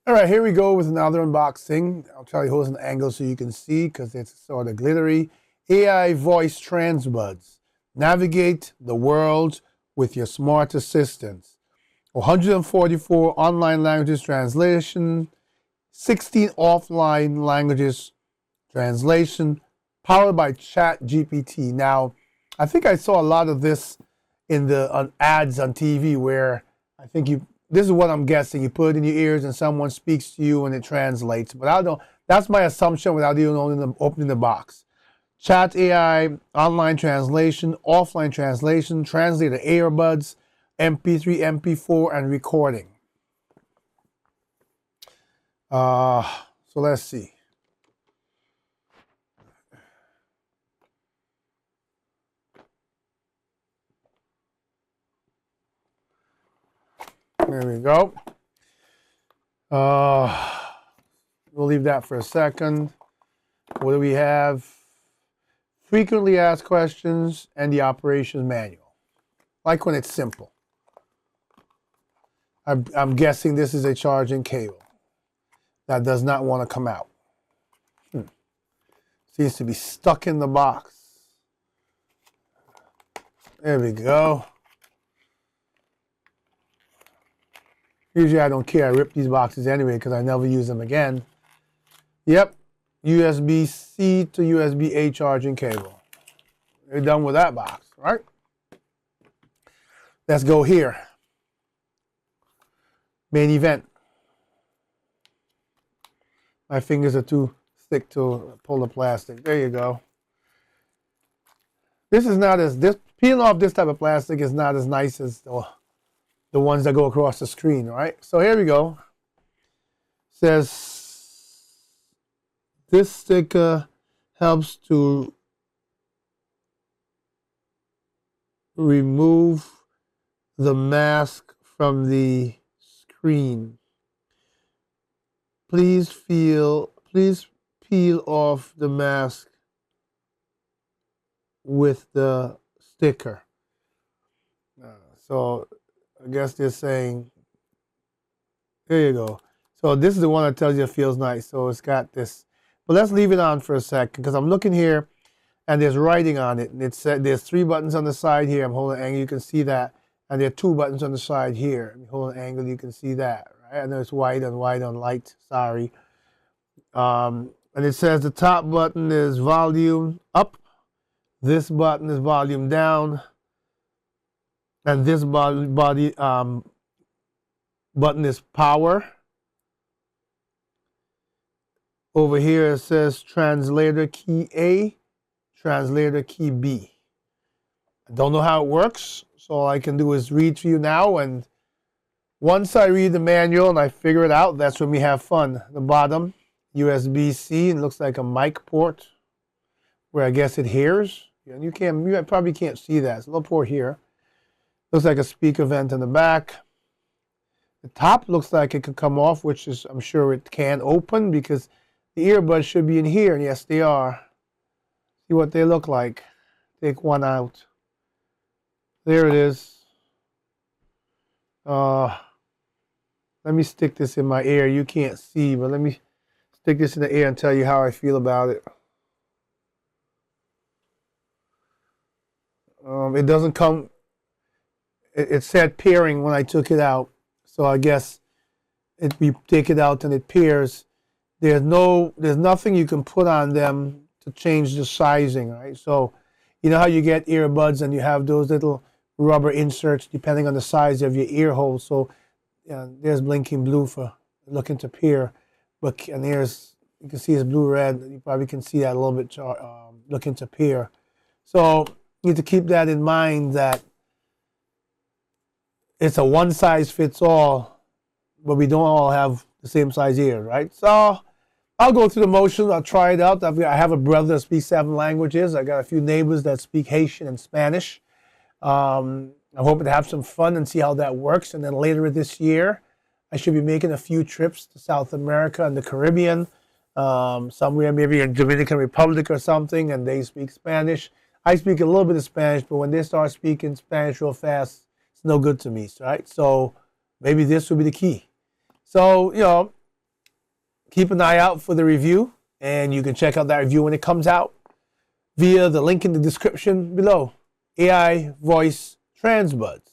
All right, here we go with another unboxing. I'll try to hold an angle so you can see because it's sort of glittery. AI voice transbuds. Navigate the world with your smart assistants. 144 online languages translation, 16 offline languages translation, powered by ChatGPT. Now, I think I saw a lot of this in the ads on TV where I think this is what I'm guessing. You put it in your ears and someone speaks to you and it translates. But I don't. That's my assumption without even opening the box. Chat AI, online translation, offline translation, translator, earbuds, MP3, MP4, and recording. So let's see. There we go. We'll leave that for a second. What do we have? Frequently asked questions and the operations manual. Like when it's simple. I'm guessing this is a charging cable that does not want to come out. Seems to be stuck in the box. There we go. Usually I don't care. I rip these boxes anyway because I never use them again. Yep. USB-C to USB-A charging cable. We're done with that box, right? Let's go here. Main event. My fingers are too thick to pull the plastic. There you go. This is not as, peeling off this type of plastic is not as nice as the ones that go across the screen, right? So here we go. It says this sticker helps to remove the mask from the screen. Please peel off the mask with the sticker. So I guess they're saying, there you go. So this is the one that tells you it feels nice. So it's got this. But let's leave it on for a second because I'm looking here and there's writing on it. And it said there's 3 buttons on the side here. I'm holding an angle, you can see that. And there are 2 buttons on the side here. I'm holding an angle, you can see that. Right? I know it's white on light, sorry. And it says the top button is volume up. This button is volume down. And this button is power. Over here it says translator key A, translator key B. I don't know how it works, so all I can do is read to you now, and once I read the manual and I figure it out, that's when we have fun. The bottom, USB-C, and it looks like a mic port where I guess it hears. And you probably can't see that. It's a little port here. Looks like a speaker vent in the back. The top looks like it could come off, which is, I'm sure it can open because the earbuds should be in here. And yes, they are. See what they look like. Take one out. There it is. Let me stick this in my ear. You can't see, but let me stick this in the ear and tell you how I feel about it. It doesn't come. It said pairing when I took it out, so I guess we take it out and it pairs. There's nothing you can put on them to change the sizing, right? So you know how you get earbuds and you have those little rubber inserts depending on the size of your ear hole. So there's blinking blue for looking to pair, and there's, you can see it's blue red. You probably can see that a little bit looking to pair. So you need to keep that in mind that it's a one size fits all, but we don't all have the same size ear, right? So I'll go through the motions. I'll try it out. I have a brother that speaks 7 languages. I got a few neighbors that speak Haitian and Spanish. I'm hoping to have some fun and see how that works. And then later this year, I should be making a few trips to South America and the Caribbean, somewhere maybe in Dominican Republic or something, and they speak Spanish. I speak a little bit of Spanish, but when they start speaking Spanish real fast, it's no good to me, right? So maybe this will be the key. So, keep an eye out for the review, and you can check out that review when it comes out via the link in the description below. AI voice transbuds.